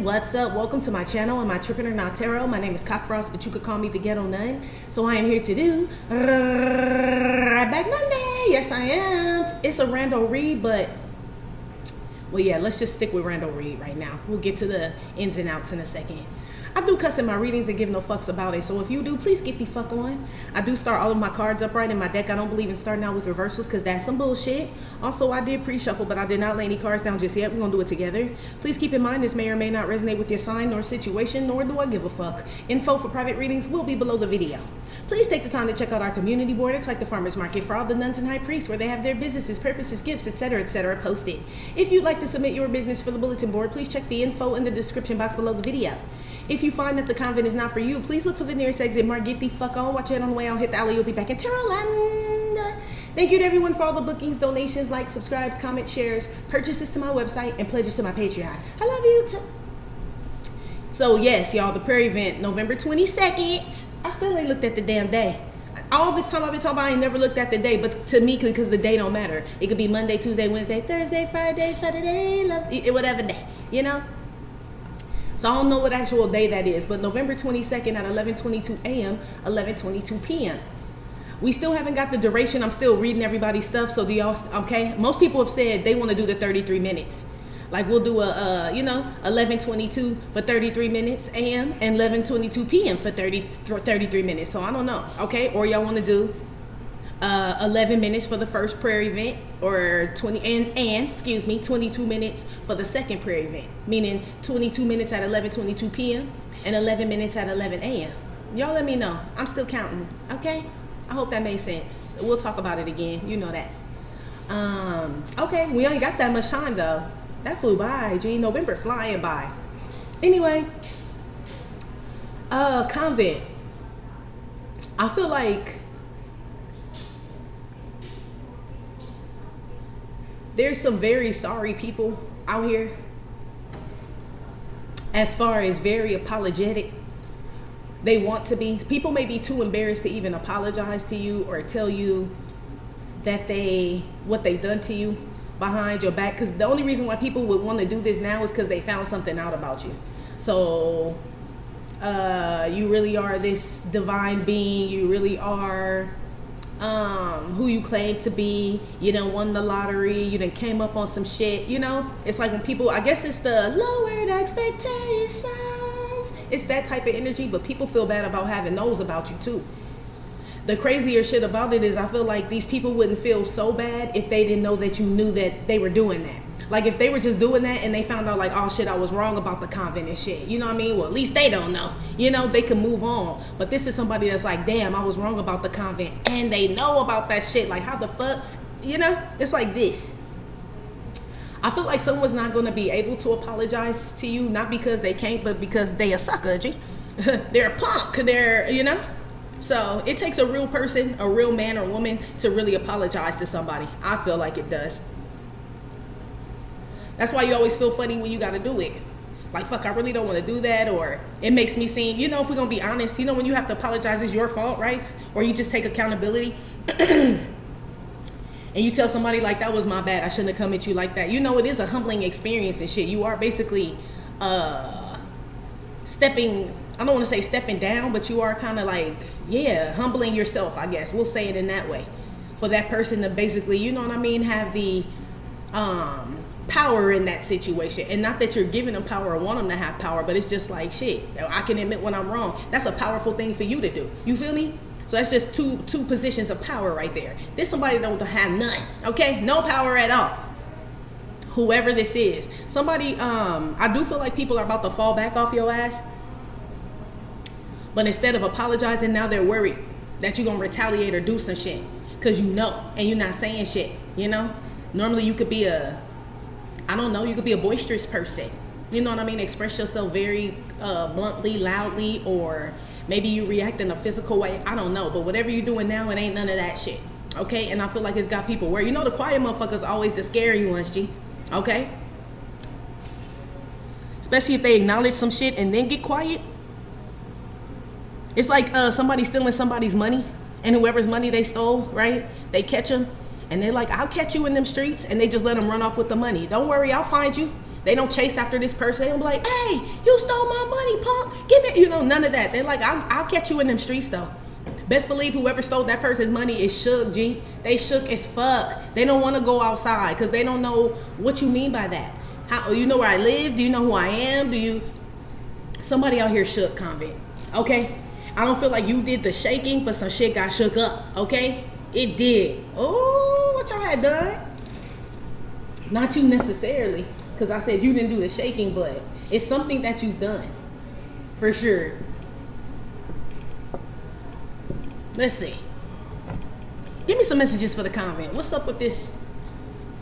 What's up? Welcome to my channel. I'm Amitrippinornawtarotbooking. Not Tarot. My name is Cockfrost, but you could call me the Ghetto Nun. So I am here to do Right Back Monday. Yes, I am. It's a rando read, but well, yeah, let's just stick with rando read right now. We'll get to the ins and outs in a second. I do cuss in my readings and give no fucks about it. So if you do, please get the fuck on. I do start all of my cards upright in my deck. I don't believe in starting out with reversals because that's some bullshit. Also, I did pre-shuffle, but I did not lay any cards down just yet. We're going to do it together. Please keep in mind this may or may not resonate with your sign nor situation, nor do I give a fuck. Info for private readings will be below the video. Please take the time to check out our community board. It's like the farmer's market for all the nuns and high priests where they have their businesses, purposes, gifts, etc., posted. If you'd like to submit your business for the bulletin board, please check the info in the description box below the video. If you find that the convent is not for you, please look for the nearest exit mark. Get the fuck on. Watch it on the way out. Hit the alley. You'll be back in Tarot land. Thank you to everyone for all the bookings, donations, likes, subscribes, comments, shares, purchases to my website, and pledges to my Patreon. I love you too. So yes, y'all, the prayer event, November 22nd. I still ain't looked at the damn day. All this time I've been talking about, I ain't never looked at the day, but to me, because the day don't matter. It could be Monday, Tuesday, Wednesday, Thursday, Friday, Saturday, whatever day, you know? So I don't know what actual day that is, but November 22nd at 11:22 a.m., 11:22 p.m. We still haven't got the duration. I'm still reading everybody's stuff. So do y'all, okay? Most people have said they want to do the 33 minutes. Like we'll do a, 11:22 for 33 minutes a.m. and 11:22 p.m. for 33 minutes. So I don't know, okay? Or y'all want to do 11 minutes for the first prayer event, or 22 minutes for the second prayer event, meaning 22 minutes at 11:22 p.m. and 11 minutes at 11 a.m. Y'all let me know. I'm still counting, okay? I hope that made sense. We'll talk about it again. You know that. Okay, we only got that much time though. That flew by, G. November flying by. Anyway, Convent. I feel like there's some very sorry people out here, as far as very apologetic. They want to be. People may be too embarrassed to even apologize to you or tell you that what they've done to you behind your back. Because the only reason why people would want to do this now is because they found something out about you. So you really are this divine being. You really are who you claim to be. You done won the lottery. You done came up on some shit. You know, it's like when people, I guess it's the lowered expectations. It's that type of energy, but people feel bad about having those about you too. The crazier shit about it is I feel like these people wouldn't feel so bad if they didn't know that you knew that they were doing that. Like if they were just doing that and they found out like, oh shit, I was wrong about the convent and shit. You know what I mean? Well, at least they don't know. You know, they can move on. But this is somebody that's like, damn, I was wrong about the convent. And they know about that shit. Like how the fuck? You know? It's like this. I feel like someone's not going to be able to apologize to you, not because they can't, but because they a sucker, G. They're a punk. They're, you know? So it takes a real person, a real man or woman to really apologize to somebody. I feel like it does. That's why you always feel funny when you got to do it. Like, fuck, I really don't want to do that. Or it makes me seem, you know, if we're going to be honest, you know, when you have to apologize, it's your fault, right? Or you just take accountability. And you tell somebody like, that was my bad. I shouldn't have come at you like that. You know, it is a humbling experience and shit. You are basically stepping, I don't want to say stepping down, but you are kind of like, yeah, humbling yourself, I guess. We'll say it in that way. For that person to basically, you know what I mean, have the power in that situation. And not that you're giving them power or want them to have power, but it's just like, shit, I can admit when I'm wrong. That's a powerful thing for you to do. You feel me? So that's just two positions of power right there. There's somebody that don't have none, okay? No power at all. Whoever this is. Somebody, I do feel like people are about to fall back off your ass. But instead of apologizing, now they're worried that you're going to retaliate or do some shit. Because you know, and you're not saying shit, you know? Normally you could be you could be a boisterous person. You know what I mean? Express yourself very bluntly, loudly, or maybe you react in a physical way. I don't know. But whatever you're doing now, it ain't none of that shit. Okay? And I feel like it's got people where, you know, the quiet motherfuckers always the scary ones, G. Okay? Especially if they acknowledge some shit and then get quiet. It's like somebody stealing somebody's money, and whoever's money they stole, right? They catch them, and they're like, I'll catch you in them streets, and they just let them run off with the money. Don't worry, I'll find you. They don't chase after this person. They don't be like, hey, you stole my money, punk. Give me, none of that. They're like, I'll catch you in them streets though. Best believe whoever stole that person's money is shook, G. They shook as fuck. They don't want to go outside because they don't know what you mean by that. How, you know where I live? Do you know who I am? Somebody out here shook, Convent. Okay? I don't feel like you did the shaking, but some shit got shook up. Okay? It did. Oh, what y'all had done? Not you necessarily, because I said you didn't do the shaking, but it's something that you've done. For sure. Let's see. Give me some messages for the Convent. What's up with this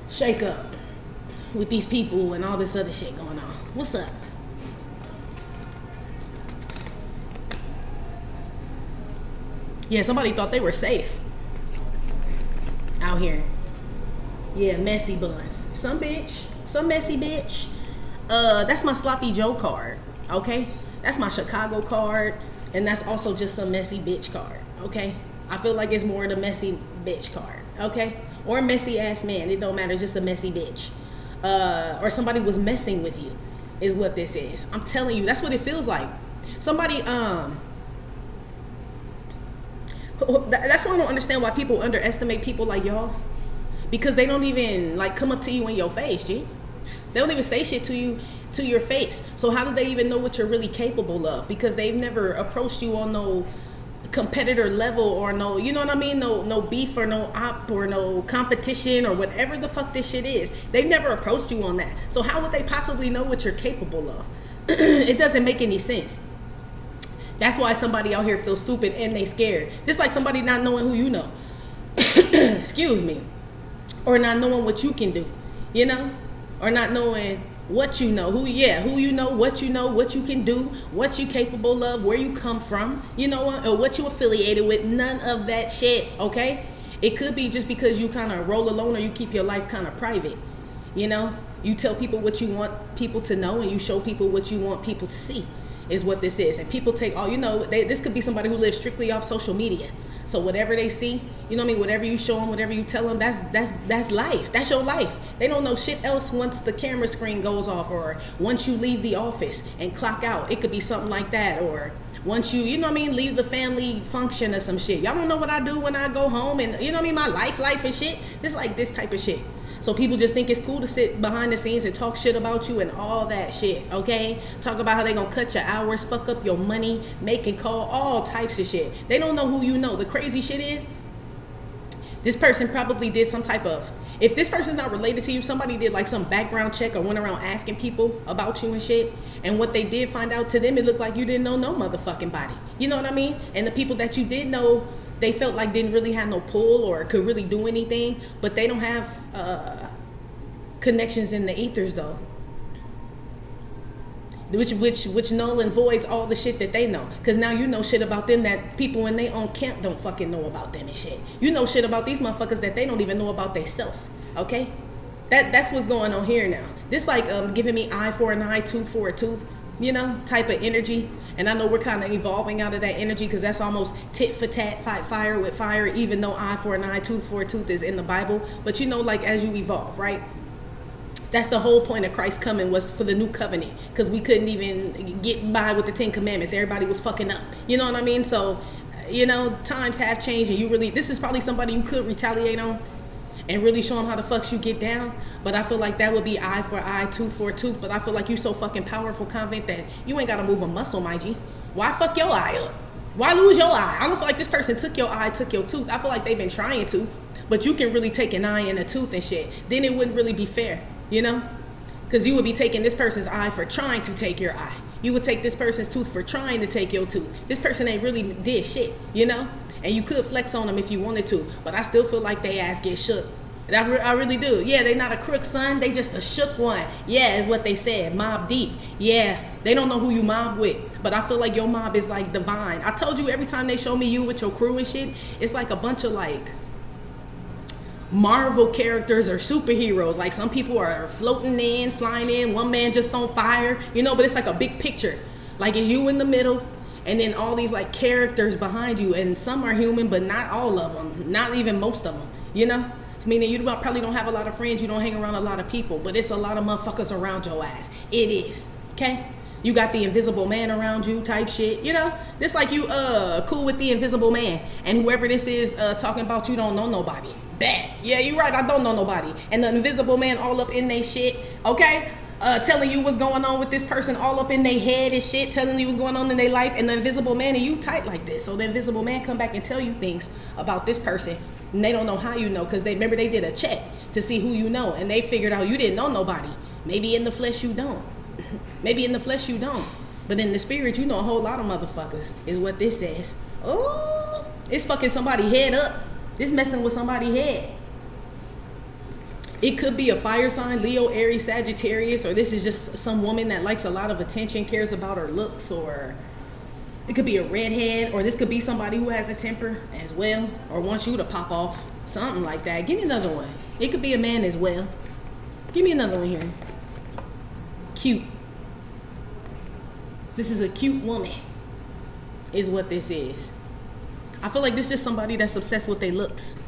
shake up with these people and all this other shit going on? What's up? Yeah, somebody thought they were safe out here. Yeah, messy buns. Some messy bitch. That's my Sloppy Joe card, okay? That's my Chicago card, and that's also just some messy bitch card, okay? I feel like it's more the messy bitch card, okay? Or a messy ass man, it don't matter, just a messy bitch. Or somebody was messing with you, is what this is. I'm telling you, that's what it feels like. Somebody, that's why I don't understand why people underestimate people like y'all. Because they don't even like come up to you in your face, G. They don't even say shit to you to your face. So how do they even know what you're really capable of? Because they've never approached you on no competitor level or no, you know what I mean? No beef or no op or no competition or whatever the fuck this shit is. They've never approached you on that. So how would they possibly know what you're capable of? It doesn't make any sense. That's why somebody out here feels stupid and they scared. Just like somebody not knowing who you know. Excuse me. Or not knowing what you can do, you know? Or not knowing what you know, who you know, what you can do, what you capable of, where you come from, you know, or what you affiliated with. None of that shit, okay? It could be just because you kind of roll alone or you keep your life kind of private, you know? You tell people what you want people to know and you show people what you want people to see is what this is. And people take all, you know, this could be somebody who lives strictly off social media. So whatever they see, you know what I mean, whatever you show them, whatever you tell them, that's life. That's your life. They don't know shit else once the camera screen goes off or once you leave the office and clock out. It could be something like that. Or once you know what I mean, leave the family function or some shit. Y'all don't know what I do when I go home and, you know what I mean, my life and shit. It's like this type of shit. So people just think it's cool to sit behind the scenes and talk shit about you and all that shit, okay? Talk about how they gonna cut your hours, fuck up your money, make and call, all types of shit. They don't know who you know. The crazy shit is, this person probably did some type of, if this person's not related to you, somebody did like some background check or went around asking people about you and shit. And what they did find out, to them, it looked like you didn't know no motherfucking body. You know what I mean? And the people that you did know, they felt like didn't really have no pull or could really do anything, but they don't have connections in the ethers though, which null and voids all the shit that they know. Because now you know shit about them that people in their own camp don't fucking know about them and shit. You know shit about these motherfuckers that they don't even know about themselves. Okay, that's what's going on here now. This like giving me eye for an eye, tooth for a tooth, you know, type of energy. And I know we're kind of evolving out of that energy because that's almost tit for tat, fight fire with fire, even though eye for an eye, tooth for a tooth is in the Bible. But you know, like as you evolve, right? That's the whole point of Christ coming, was for the new covenant, because we couldn't even get by with the 10 commandments. Everybody was fucking up. You know what I mean? So, you know, times have changed, and you really, this is probably somebody you could retaliate on and really show them how the fuck you get down. But I feel like that would be eye for eye, tooth for tooth. But I feel like you so fucking powerful, Convent, that you ain't got to move a muscle, my G. Why fuck your eye up? Why lose your eye? I don't feel like this person took your eye, took your tooth. I feel like they've been trying to. But you can really take an eye and a tooth and shit. Then it wouldn't really be fair, you know? Because you would be taking this person's eye for trying to take your eye. You would take this person's tooth for trying to take your tooth. This person ain't really did shit, you know? And you could flex on them if you wanted to. But I still feel like they ass get shook. I really do. Yeah, they not a crook, son. They just a shook one. Yeah, is what they said. Mob deep. Yeah, they don't know who you mob with. But I feel like your mob is like divine. I told you, every time they show me you with your crew and shit, it's like a bunch of like Marvel characters or superheroes. Like some people are floating in, flying in. One man just on fire, you know, but it's like a big picture. Like it's you in the middle, and then all these like characters behind you. And some are human, but not all of them. Not even most of them, you know? Meaning you probably don't have a lot of friends, you don't hang around a lot of people, but it's a lot of motherfuckers around your ass. It is, okay? You got the invisible man around you type shit, you know? This like you cool with the invisible man, and whoever this is talking about you don't know nobody. Bad. Yeah, you're right, I don't know nobody. And the invisible man all up in they shit, okay? Telling you what's going on with this person, all up in their head and shit, telling you what's going on in their life, and the invisible man and you tight like this. So the invisible man come back and tell you things about this person, and they don't know how you know, because they remember they did a check to see who you know, and they figured out you didn't know nobody. Maybe in the flesh you don't. Maybe in the flesh you don't. But in the spirit you know a whole lot of motherfuckers, is what this says. Oh, it's fucking somebody head up. It's messing with somebody's head. It could be a fire sign, Leo, Aries, Sagittarius, or this is just some woman that likes a lot of attention, cares about her looks, or it could be a redhead, or this could be somebody who has a temper as well, or wants you to pop off, something like that. Give me another one. It could be a man as well. Give me another one here. Cute. This is a cute woman, is what this is. I feel like this is just somebody that's obsessed with their looks,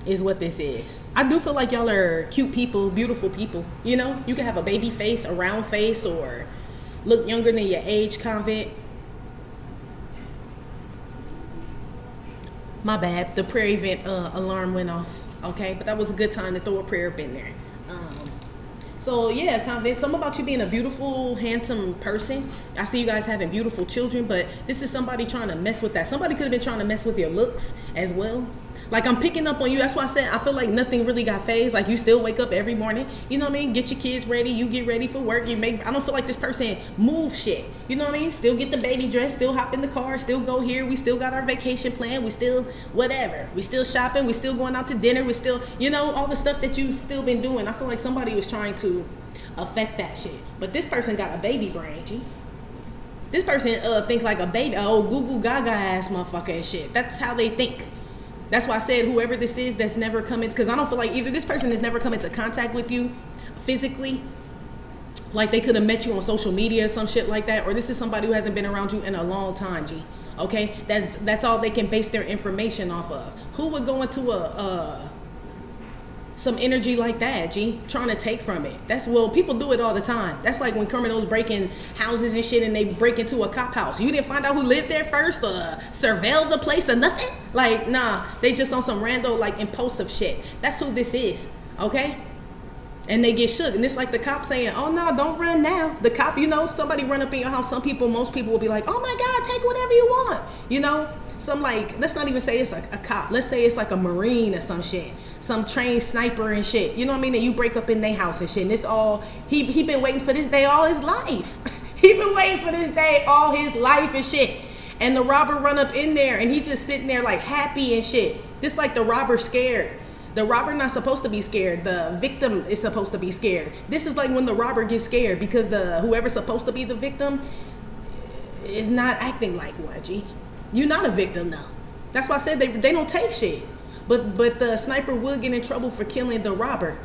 is what this is. I do feel like y'all are cute people, beautiful people. You know, you can have a baby face, a round face, or look younger than your age, Convent. My bad, the prayer event alarm went off, okay? But that was a good time to throw a prayer up in there. So yeah, Convent, something about you being a beautiful, handsome person. I see you guys having beautiful children, but this is somebody trying to mess with that. Somebody could have been trying to mess with your looks as well. Like, I'm picking up on you. That's why I said I feel like nothing really got phased. Like, you still wake up every morning, you know what I mean? Get your kids ready. You get ready for work. I don't feel like this person move shit. You know what I mean? Still get the baby dressed, still hop in the car, still go here. We still got our vacation plan. We still whatever. We still shopping. We still going out to dinner. We still, you know, all the stuff that you still been doing. I feel like somebody was trying to affect that shit. But this person got a baby brain, G. This person think like a baby, Goo Goo Gaga ass motherfucker and shit. That's how they think. That's why I said whoever this is that's never come in, because I don't feel like either this person has never come into contact with you physically, like they could have met you on social media or some shit like that, or this is somebody who hasn't been around you in a long time, G. Okay, that's all they can base their information off of. Who would go into some energy like that, G, trying to take from it? Well, people do it all the time. That's like when criminals break in houses and shit and they break into a cop house. You didn't find out who lived there first or surveil the place or nothing? Like, nah, they just on some random, like, impulsive shit. That's who this is, okay? And they get shook. And it's like the cop saying, oh, no, don't run now. The cop, you know, somebody run up in your house. Most people will be like, oh, my God, take whatever you want, you know? Some, like, let's not even say it's like a cop. Let's say it's like a Marine or some shit. Some trained sniper and shit. You know what I mean? And you break up in their house and shit. And it's all, he been waiting for this day all his life. He been waiting for this day all his life and shit. And the robber run up in there and he just sitting there like happy and shit. This like the robber scared. The robber not supposed to be scared. The victim is supposed to be scared. This is like when the robber gets scared because whoever's supposed to be the victim is not acting like one, G. You're not a victim now. That's why I said they don't take shit. But the sniper would get in trouble for killing the robber.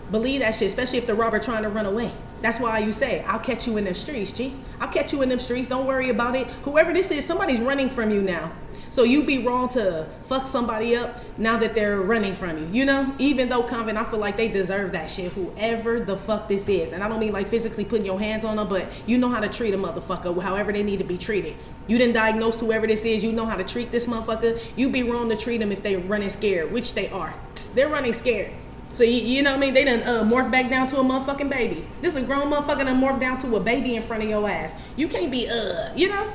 Believe that shit, especially if the robber trying to run away. That's why you say, I'll catch you in them streets, G. I'll catch you in them streets. Don't worry about it. Whoever this is, somebody's running from you now. So you be wrong to fuck somebody up now that they're running from you, you know? Even though, Convent, I feel like they deserve that shit, whoever the fuck this is. And I don't mean like physically putting your hands on them, but you know how to treat a motherfucker however they need to be treated. You didn't diagnose whoever this is. You know how to treat this motherfucker. You be wrong to treat them if they running scared, which they are. They're running scared. So you know what I mean? They done morph back down to a motherfucking baby. This is a grown motherfucker done morph down to a baby in front of your ass. You can't be, you know?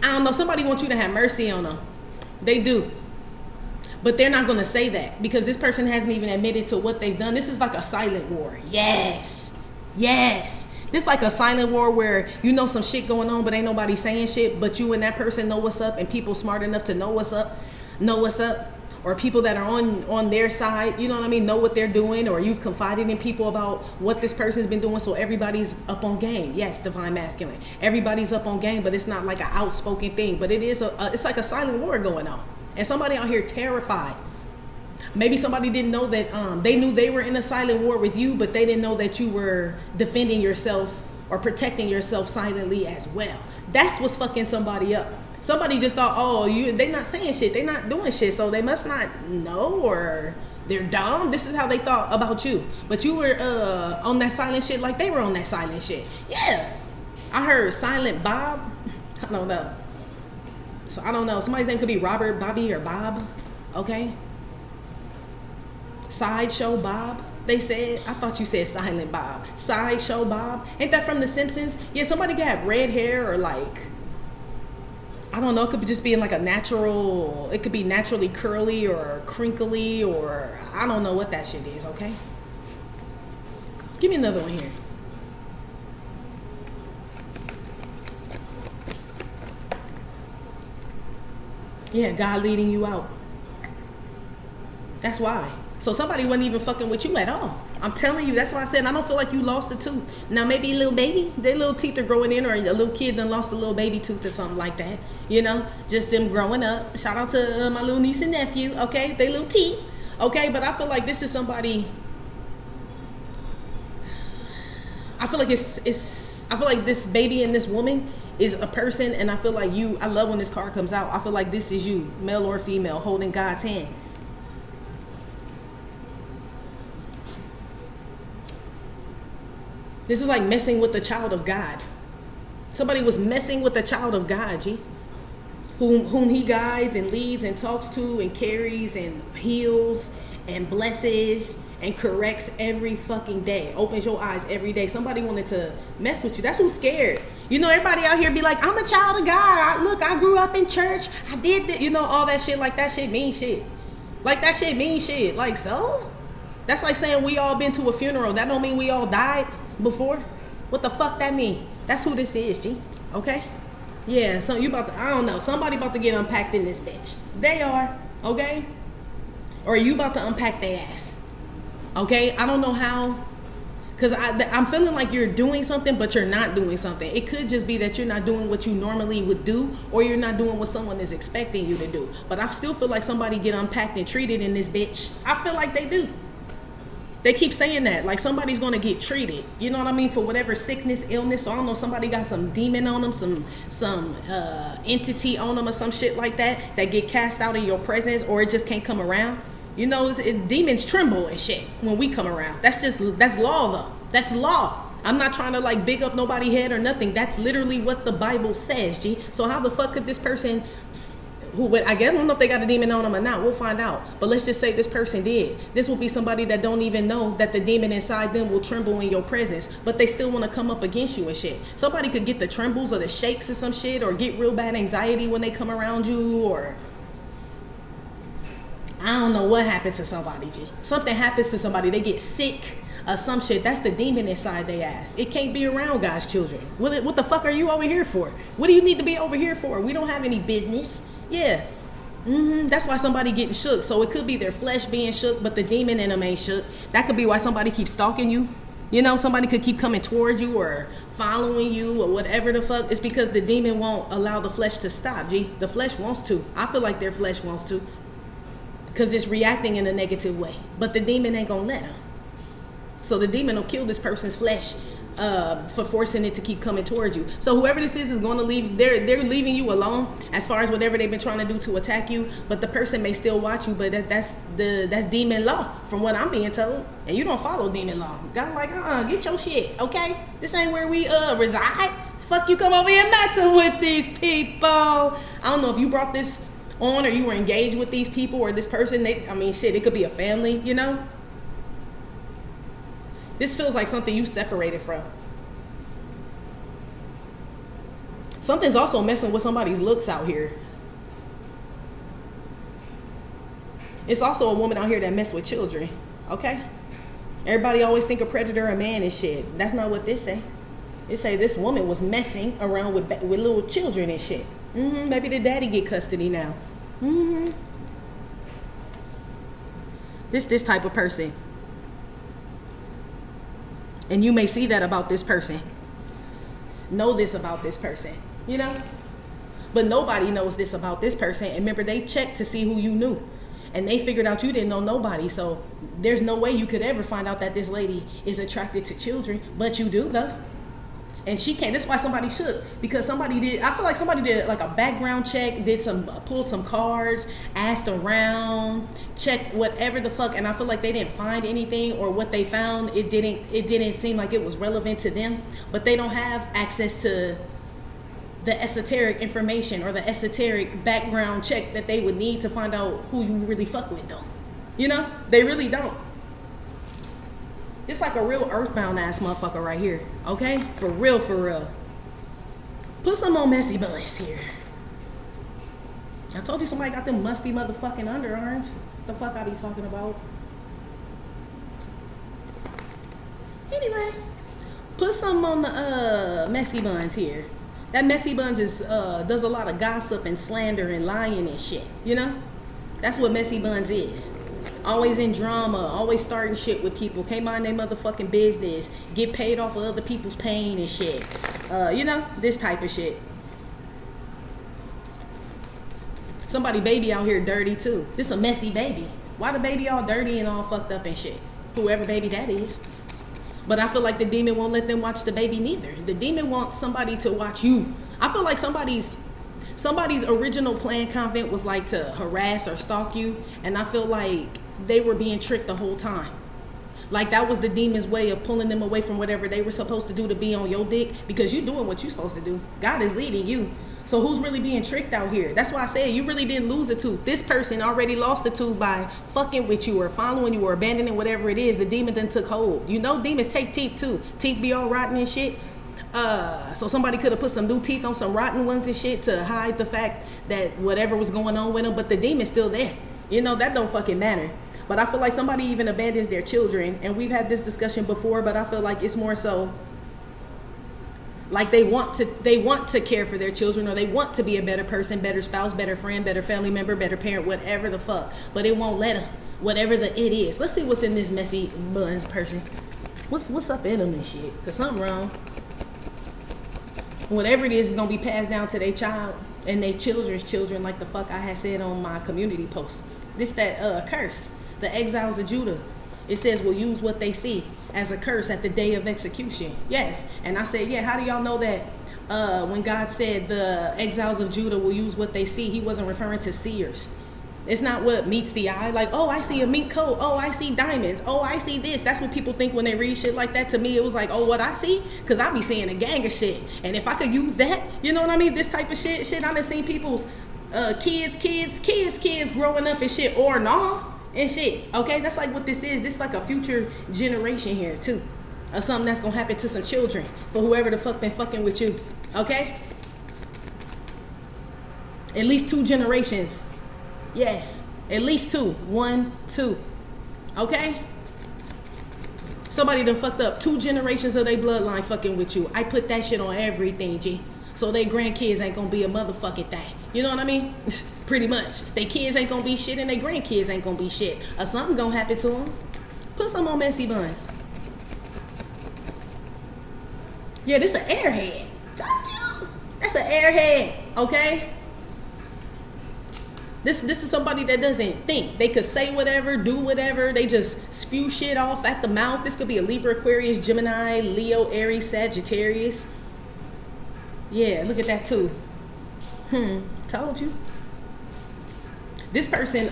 I don't know. Somebody wants you to have mercy on them. They do. But they're not going to say that because this person hasn't even admitted to what they've done. This is like a silent war. Yes. Yes. This like a silent war where you know some shit going on, but ain't nobody saying shit, but you and that person know what's up, and people smart enough to know what's up, or people that are on their side, you know what I mean, know what they're doing, or you've confided in people about what this person's been doing, so everybody's up on game. Yes, divine masculine. Everybody's up on game, but it's not like an outspoken thing, but it's like a silent war going on, and somebody out here terrified. Maybe somebody didn't know that they knew they were in a silent war with you, but they didn't know that you were defending yourself or protecting yourself silently as well. That's what's fucking somebody up. Somebody just thought, oh, they not saying shit, they not doing shit, so they must not know, or they're dumb. This is how they thought about you. But you were on that silent shit like they were on that silent shit. Yeah. I heard Silent Bob. I don't know. So I don't know. Somebody's name could be Robert, Bobby, or Bob. Okay. Sideshow Bob. They said. I thought you said Silent Bob. Sideshow Bob. Ain't that from The Simpsons? Yeah, somebody got red hair, or like, I don't know, it could just be in like a natural, it could be naturally curly or crinkly, or I don't know what that shit is, okay? Give me another one here. Yeah, God leading you out. That's why. So somebody wasn't even fucking with you at all. I'm telling you, that's why I said I don't feel like you lost a tooth. Now maybe a little baby, their little teeth are growing in, or a little kid done lost a little baby tooth or something like that. You know, just them growing up. Shout out to my little niece and nephew, okay? They little teeth, okay? But I feel like this is somebody, I feel like I feel like this baby and this woman is a person, and I feel like I love when this card comes out. I feel like this is you, male or female, holding God's hand. This is like messing with the child of God. Somebody was messing with the child of God, G. Whom he guides and leads and talks to and carries and heals and blesses and corrects every fucking day. Opens your eyes every day. Somebody wanted to mess with you. That's who's scared. You know, everybody out here be like, I'm a child of God. Look, I grew up in church. I did that. You know, all that shit. Like, that shit means shit. Like, that shit means shit. Like, so? That's like saying we all been to a funeral. That don't mean we all died before. What the fuck that mean? That's who this is, G. Okay? Yeah, so you about to, I don't know, somebody about to get unpacked in this bitch. They are, okay? Or you about to unpack their ass. Okay? I don't know how, because I'm feeling like you're doing something, but you're not doing something. It could just be that you're not doing what you normally would do, or you're not doing what someone is expecting you to do. But I still feel like somebody get unpacked and treated in this bitch. I feel like they do. They keep saying that, like somebody's gonna get treated, you know what I mean, for whatever sickness, illness. So I don't know, somebody got some demon on them, some entity on them, or some shit like that get cast out in your presence, or it just can't come around. You know, demons tremble and shit when we come around. That's law though. That's law. I'm not trying to like big up nobody's head or nothing. That's literally what the Bible says, G. So how the fuck could this person, I don't know if they got a demon on them or not. We'll find out. But let's just say this person did. This will be somebody that don't even know that the demon inside them will tremble in your presence, but they still want to come up against you and shit. Somebody could get the trembles or the shakes or some shit, or get real bad anxiety when they come around you, or I don't know what happened to somebody, G. Something happens to somebody. They get sick or some shit. That's the demon inside their ass. It can't be around God's children. What the fuck are you over here for? What do you need to be over here for? We don't have any business. Yeah. That's why somebody getting shook. So it could be their flesh being shook, but the demon in them ain't shook. That could be why somebody keeps stalking you. You know, somebody could keep coming towards you or following you or whatever the fuck. It's because the demon won't allow the flesh to stop, G. The flesh wants to. I feel like their flesh wants to, because it's reacting in a negative way. But the demon ain't gonna let them. So the demon will kill this person's flesh for forcing it to keep coming towards you. So whoever this is going to leave, they're leaving you alone as far as whatever they've been trying to do to attack you, but the person may still watch you. But that's demon law from what I'm being told, and you don't follow demon law. God like, get your shit, okay? This ain't where we reside. Fuck you, come over here messing with these people. I don't know if you brought this on or you were engaged with these people or this person. It could be a family, you know. This feels like something you separated from. Something's also messing with somebody's looks out here. It's also a woman out here that mess with children, okay? Everybody always think a predator a man and shit. That's not what this say. It say this woman was messing around with little children and shit. Maybe the daddy get custody now. This type of person. And you may see that about this person. Know this about this person, you know? But nobody knows this about this person. And remember, they checked to see who you knew. And they figured out you didn't know nobody. So there's no way you could ever find out that this lady is attracted to children. But you do, though. And she can't. That's why somebody shook, because somebody did. I feel like somebody did like a background check, pulled some cards, asked around, checked whatever the fuck, and I feel like they didn't find anything, or what they found, it didn't seem like it was relevant to them. But they don't have access to the esoteric information or the esoteric background check that they would need to find out who you really fuck with, though. You know, they really don't. It's like a real earthbound ass motherfucker right here, okay? For real, for real. Put some more messy buns here. I told you somebody got them musty motherfucking underarms. The fuck I be talking about? Anyway, put some on the messy buns here. That messy buns is does a lot of gossip and slander and lying and shit, you know? That's what messy buns is. Always in drama, always starting shit with people, can't mind their motherfucking business, get paid off of other people's pain and shit. You know, this type of shit. Somebody baby out here dirty too. This a messy baby. Why the baby all dirty and all fucked up and shit? Whoever baby that is. But I feel like the demon won't let them watch the baby neither. The demon wants somebody to watch you. I feel like somebody's original plan, Convent, was like to harass or stalk you, and I feel like they were being tricked the whole time. Like that was the demon's way of pulling them away from whatever they were supposed to do to be on your dick, because you're doing what you're supposed to do. God is leading you. So who's really being tricked out here? That's why I said you really didn't lose a tooth. This person already lost a tooth by fucking with you or following you or abandoning whatever it is. The demon then took hold. You know demons take teeth too. Teeth be all rotten and shit. So somebody could have put some new teeth on some rotten ones and shit to hide the fact that whatever was going on with them, but the demon's still there. You know, that don't fucking matter. But I feel like somebody even abandons their children, and we've had this discussion before, but I feel like it's more so like they want to care for their children, or they want to be a better person, better spouse, better friend, better family member, better parent, whatever the fuck, but it won't let them, whatever the it is. Let's see what's in this messy buns person. What's up in them and shit, because something wrong. Whatever it is gonna be passed down to their child and their children's children, like the fuck I had said on my community post. This that curse, the exiles of Judah. It says will use what they see as a curse at the day of execution. Yes, and I said, yeah, how do y'all know that when God said the exiles of Judah will use what they see, he wasn't referring to seers. It's not what meets the eye. Like, oh, I see a mink coat. Oh, I see diamonds. Oh, I see this. That's what people think when they read shit like that. To me, it was like, oh, what I see? Because I be seeing a gang of shit. And if I could use that, you know what I mean? This type of shit. I done seen people's kids growing up and shit. Or nah. And shit. Okay? That's like what this is. This is like a future generation here, too. Or something that's going to happen to some children. For whoever the fuck been fucking with you. Okay? At least 2 generations. Yes, at least 2. 1, 2. Okay? Somebody done fucked up 2 generations of their bloodline fucking with you. I put that shit on everything, G. So they grandkids ain't gonna be a motherfucking thing. You know what I mean? Pretty much. They kids ain't gonna be shit and they grandkids ain't gonna be shit. Or something gonna happen to them. Put some on messy buns. Yeah, this an airhead. Told you. That's an airhead, okay? This is somebody that doesn't think. They could say whatever, do whatever. They just spew shit off at the mouth. This could be a Libra, Aquarius, Gemini, Leo, Aries, Sagittarius. Yeah, look at that too. Told you. This person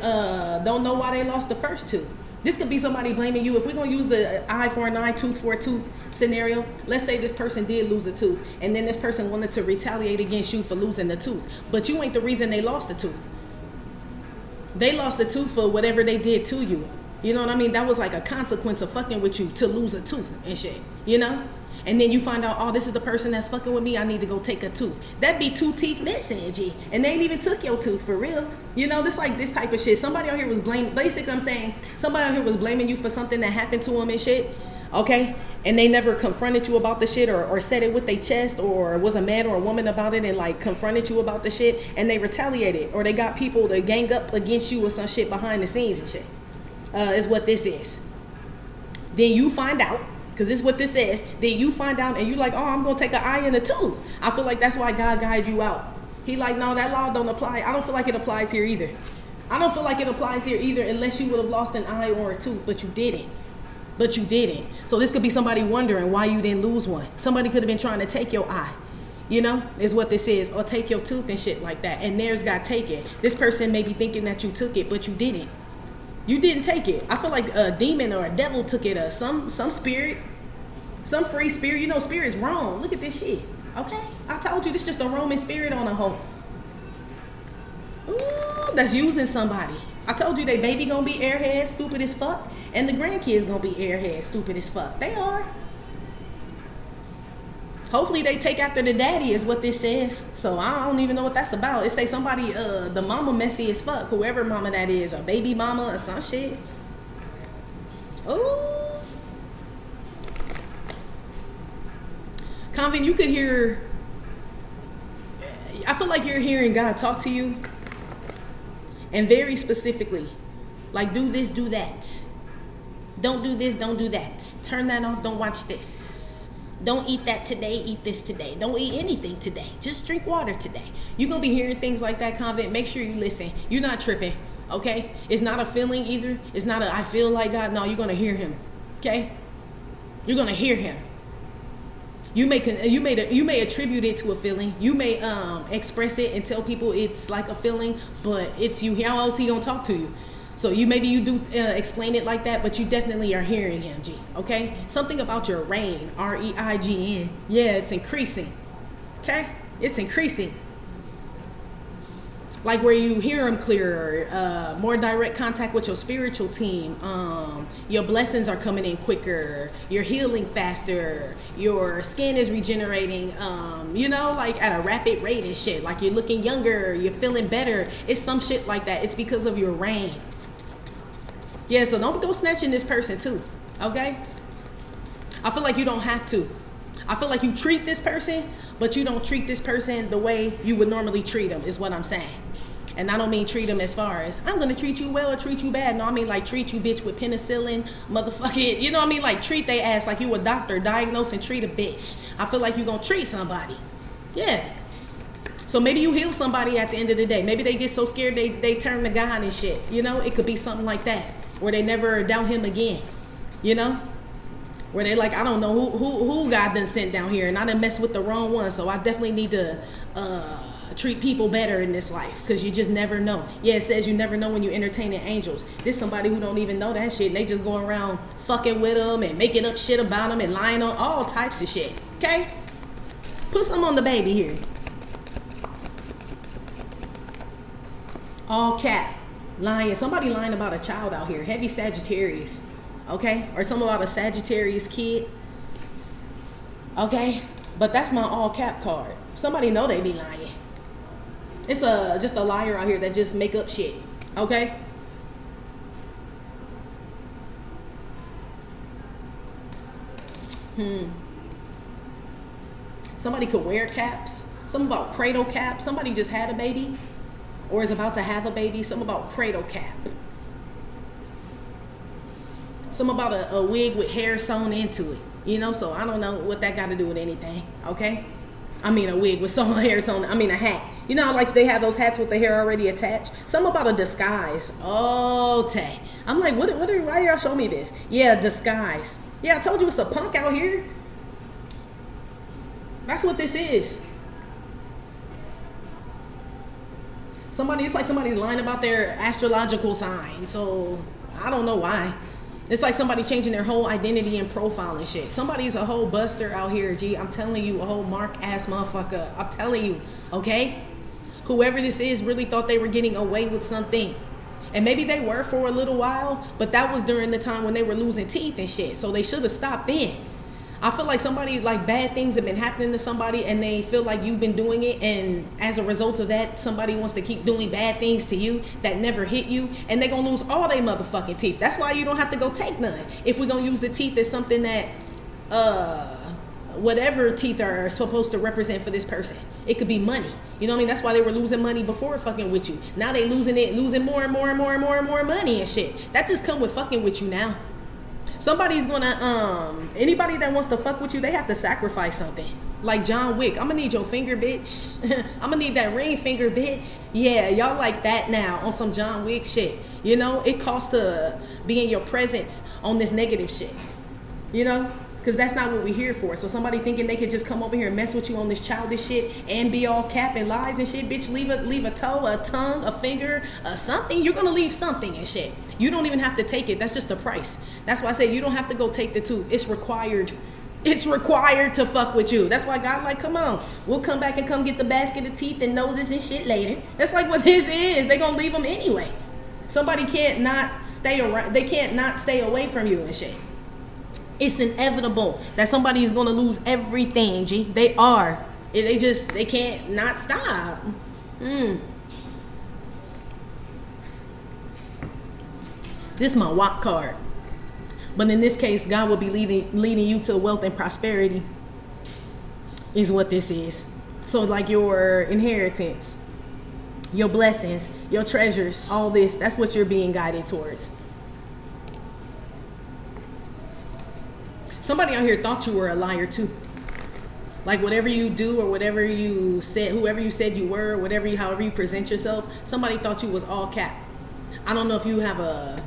don't know why they lost the first 2. This could be somebody blaming you. If we're going to use the eye for an eye, tooth for a tooth scenario, let's say this person did lose a tooth, and then this person wanted to retaliate against you for losing the tooth. But you ain't the reason they lost the tooth. They lost the tooth for whatever they did to you. You know what I mean? That was like a consequence of fucking with you to lose a tooth and shit. You know? And then you find out, oh, this is the person that's fucking with me. I need to go take a tooth. That'd be 2 teeth missing, G. And they ain't even took your tooth for real. You know, this like this type of shit. Somebody out here was blaming. Basically, I'm saying somebody out here was blaming you for something that happened to them and shit. Okay? And they never confronted you about the shit or said it with their chest or was a man or a woman about it and like confronted you about the shit and they retaliated or they got people to gang up against you or some shit behind the scenes and shit. Is what this is. Then you find out, because this is what this says, then you find out and you like, oh, I'm going to take an eye and a tooth. I feel like that's why God guides you out. He like, no, that law don't apply. I don't feel like it applies here either. I don't feel like it applies here either unless you would have lost an eye or a tooth, but you didn't. but you didn't. So this could be somebody wondering why you didn't lose one. Somebody could have been trying to take your eye, you know, is what this is, or take your tooth and shit like that, and theirs got taken. This person may be thinking that you took it, but you didn't. You didn't take it. I feel like a demon or a devil took it, or some spirit, some free spirit. You know, spirit's wrong. Look at this shit. Okay, I told you, this just a Roman spirit on a hoe. Ooh, that's using somebody. I told you they baby gonna be airheads, stupid as fuck, and the grandkids gonna be airheads, stupid as fuck. They are. Hopefully they take after the daddy is what this says. So I don't even know what that's about. It say somebody, the mama messy as fuck, whoever mama that is, or baby mama or some shit. Ooh. Convent, you could hear, I feel like you're hearing God talk to you, and very specifically, like, do this, do that. Don't do this, don't do that. Turn that off, don't watch this. Don't eat that today, eat this today. Don't eat anything today. Just drink water today. You're going to be hearing things like that, Convent. Make sure you listen. You're not tripping, okay? It's not a feeling either. It's not a I feel like God. No, you're going to hear him, okay? You're going to hear him. You may attribute it to a feeling. You may express it and tell people it's like a feeling, but it's you. How else he gonna talk to you? So you do explain it like that, but you definitely are hearing him, G. Okay? Something about your reign, R-E-I-G-N. Yeah, it's increasing. Okay? It's increasing. Like where you hear him clearer, more direct contact with your spiritual team. Your blessings are coming in quicker. You're healing faster. Your skin is regenerating, you know, like at a rapid rate and shit. Like you're looking younger. You're feeling better. It's some shit like that. It's because of your reign. Yeah, so don't go snatching this person too, okay? I feel like you don't have to. I feel like you treat this person, but you don't treat this person the way you would normally treat them, is what I'm saying. And I don't mean treat them as far as, I'm going to treat you well or treat you bad. No, I mean like treat you bitch with penicillin, motherfucking, you know what I mean? Like treat they ass like you a doctor, diagnose and treat a bitch. I feel like you going to treat somebody. Yeah. So maybe you heal somebody at the end of the day. Maybe they get so scared they turn to God and shit. You know, it could be something like that. Where they never doubt him again. You know? Where they like, I don't know who God done sent down here, and I done messed with the wrong one, so I definitely need to treat people better in this life, because you just never know. Yeah, it says you never know when you entertaining angels. This somebody who don't even know that shit, and they just going around fucking with them and making up shit about them and lying on all types of shit. Okay? Put some on the baby here. All cap. Lying. Somebody lying about a child out here. Heavy Sagittarius. Okay? Or something about a Sagittarius kid. Okay? But that's my all cap card. Somebody know they be lying. It's just a liar out here that just make up shit. Okay? Somebody could wear caps. Something about cradle cap. Somebody just had a baby or is about to have a baby. Something about cradle cap. Something about a wig with hair sewn into it. You know, so I don't know what that got to do with anything. Okay? I mean a wig with some hair sewn. I mean a hat. You know, like they have those hats with the hair already attached. Something about a disguise. Oh, Tay. I'm like, why y'all show me this? Yeah, disguise. Yeah, I told you it's a punk out here. That's what this is. It's like somebody's lying about their astrological sign. So I don't know why. It's like somebody changing their whole identity and profile and shit. Somebody's a whole buster out here, G. I'm telling you, a whole mark ass motherfucker. I'm telling you, okay? Whoever this is really thought they were getting away with something. And maybe they were for a little while, but that was during the time when they were losing teeth and shit. So they should have stopped then. I feel like somebody, like bad things have been happening to somebody and they feel like you've been doing it, and as a result of that, somebody wants to keep doing bad things to you that never hit you, and they're gonna lose all their motherfucking teeth. That's why you don't have to go take none. If we're gonna use the teeth as something that, whatever teeth are supposed to represent for this person. It could be money. You know what I mean? That's why they were losing money before fucking with you. Now they losing more and more money and shit. That just come with fucking with you now. Somebody's gonna, anybody that wants to fuck with you, they have to sacrifice something. Like John Wick, I'm gonna need your finger, bitch. I'm gonna need that ring finger, bitch. Yeah, y'all like that now on some John Wick shit. You know, it costs to be in your presence on this negative shit. You know? Because that's not what we're here for. So somebody thinking they could just come over here and mess with you on this childish shit and be all cap and lies and shit. Bitch, leave a toe, a tongue, a finger, something. You're going to leave something and shit. You don't even have to take it. That's just the price. That's why I say you don't have to go take the tooth. It's required. It's required to fuck with you. That's why God like, come on. We'll come back and come get the basket of teeth and noses and shit later. That's like what this is. They going to leave them anyway. Somebody can't not stay around. They can't not stay away from you and shit. It's inevitable that somebody is going to lose everything, G. They are. They can't not stop. This is my WAP card. But in this case, God will be leading you to wealth and prosperity is what this is. So like your inheritance, your blessings, your treasures, all this, that's what you're being guided towards. Somebody out here thought you were a liar too. Like whatever you do or whatever you said, whoever you said you were, however you present yourself, somebody thought you was all cap. I don't know if you have a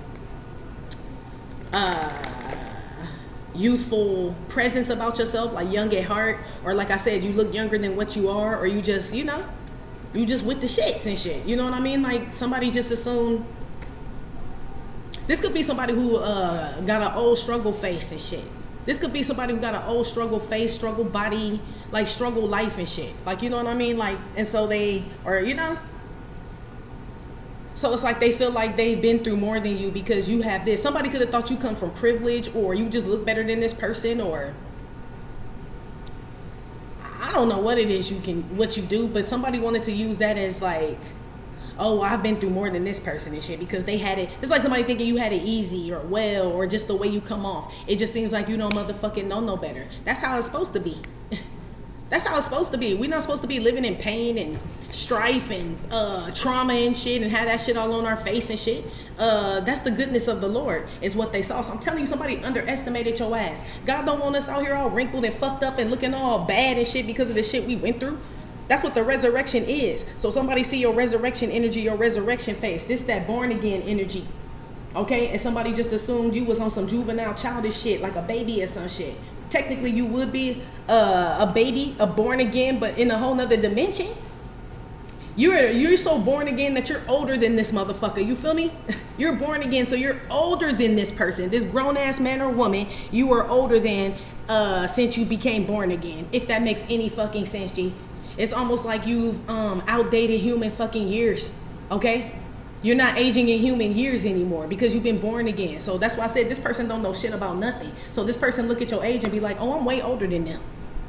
youthful presence about yourself, like young at heart, or like I said, you look younger than what you are, or you just, you just with the shits and shit. You know what I mean? Like somebody just assumed. This could be somebody who got an old struggle face and shit. This could be somebody who got an old struggle face, struggle body, like struggle life and shit. Like, you know what I mean? Like, and so they, or, so it's like they feel like they've been through more than you because you have this. Somebody could have thought you come from privilege, or you just look better than this person, or I don't know what it is what you do, but somebody wanted to use that as like, oh, I've been through more than this person and shit because they had it. It's like somebody thinking you had it easy or well, or just the way you come off. It just seems like you don't motherfucking know no better. That's how it's supposed to be. That's how it's supposed to be. We're not supposed to be living in pain and strife and trauma and shit and have that shit all on our face and shit. That's the goodness of the Lord is what they saw. So I'm telling you, somebody underestimated your ass. God don't want us out here all wrinkled and fucked up and looking all bad and shit because of the shit we went through. That's what the resurrection is. So somebody see your resurrection energy, your resurrection face. This that born again energy. Okay? And somebody just assumed you was on some juvenile childish shit, like a baby or some shit. Technically you would be a baby, a born again, but in a whole nother dimension. You're so born again that you're older than this motherfucker. You feel me? You're born again, so you're older than this person. This grown ass man or woman, you are older than since you became born again. If that makes any fucking sense, G. It's almost like you've outdated human fucking years, okay? You're not aging in human years anymore because you've been born again. So that's why I said this person don't know shit about nothing. So this person look at your age and be like, oh, I'm way older than them.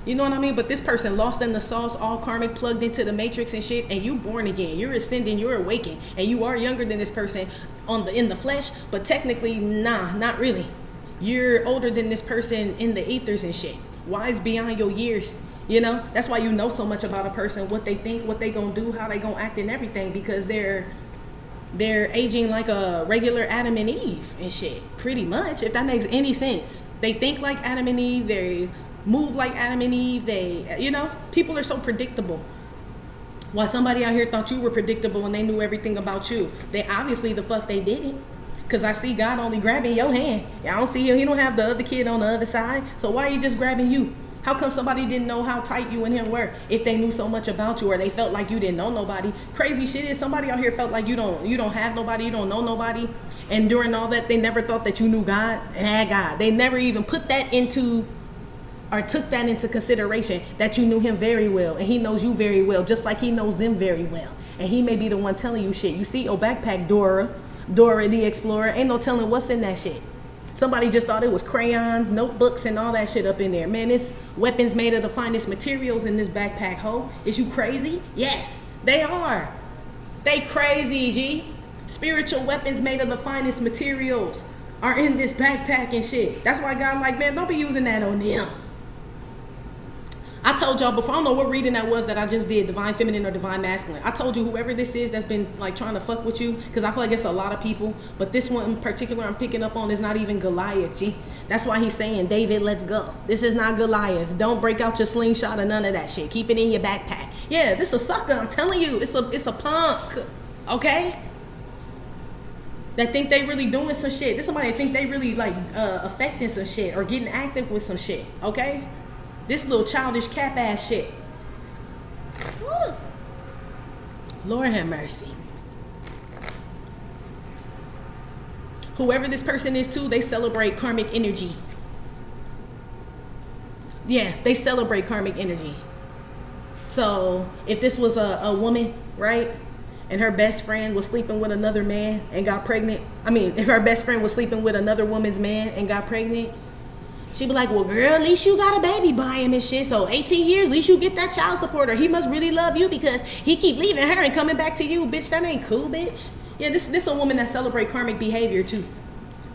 You know what I mean? But this person lost in the sauce, all karmic, plugged into the matrix and shit, and you born again. You're ascending, you're awakening, and you are younger than this person in the flesh, but technically, nah, not really. You're older than this person in the ethers and shit. Wise beyond your years. You know, that's why you know so much about a person, what they think, what they gonna do, how they gonna act and everything, because they're aging like a regular Adam and Eve and shit, pretty much, if that makes any sense. They think like Adam and Eve, they move like Adam and Eve, people are so predictable. While somebody out here thought you were predictable and they knew everything about you, they obviously the fuck they didn't. Because I see God only grabbing your hand. I don't see him, he don't have the other kid on the other side, so why are you just grabbing you? How come somebody didn't know how tight you and him were if they knew so much about you, or they felt like you didn't know nobody? Crazy shit is somebody out here felt like you don't have nobody, you don't know nobody, and during all that they never thought that you knew God and had God. They never even put that into or took that into consideration, that you knew him very well and he knows you very well, just like he knows them very well. And he may be the one telling you shit. You see your backpack, Dora the Explorer, ain't no telling what's in that shit. Somebody just thought it was crayons, notebooks, and all that shit up in there. Man, it's weapons made of the finest materials in this backpack, ho. Is you crazy? Yes, they are. They crazy, G. Spiritual weapons made of the finest materials are in this backpack and shit. That's why God like, man, don't be using that on them. I told y'all before, I don't know what reading that was that I just did, divine feminine or divine masculine. I told you whoever this is that's been like trying to fuck with you, because I feel like it's a lot of people, but this one in particular I'm picking up on is not even Goliath, G. That's why he's saying, David, let's go. This is not Goliath. Don't break out your slingshot or none of that shit. Keep it in your backpack. Yeah, this a sucker, I'm telling you. It's a punk, okay? that think they really doing some shit. This somebody that think they really like affecting some shit or getting active with some shit, okay? This little childish cap ass shit. Woo. Lord have mercy. Whoever this person is too, they celebrate karmic energy. Yeah, they celebrate karmic energy. So if this was a woman, right? And her best friend was sleeping with another man and got pregnant. I mean, if her best friend was sleeping with another woman's man and got pregnant, she'd be like, well, girl, at least you got a baby by him and shit. So 18 years, at least you get that child support. Or he must really love you because he keep leaving her and coming back to you. Bitch, that ain't cool, bitch. Yeah, this a woman that celebrate karmic behavior too.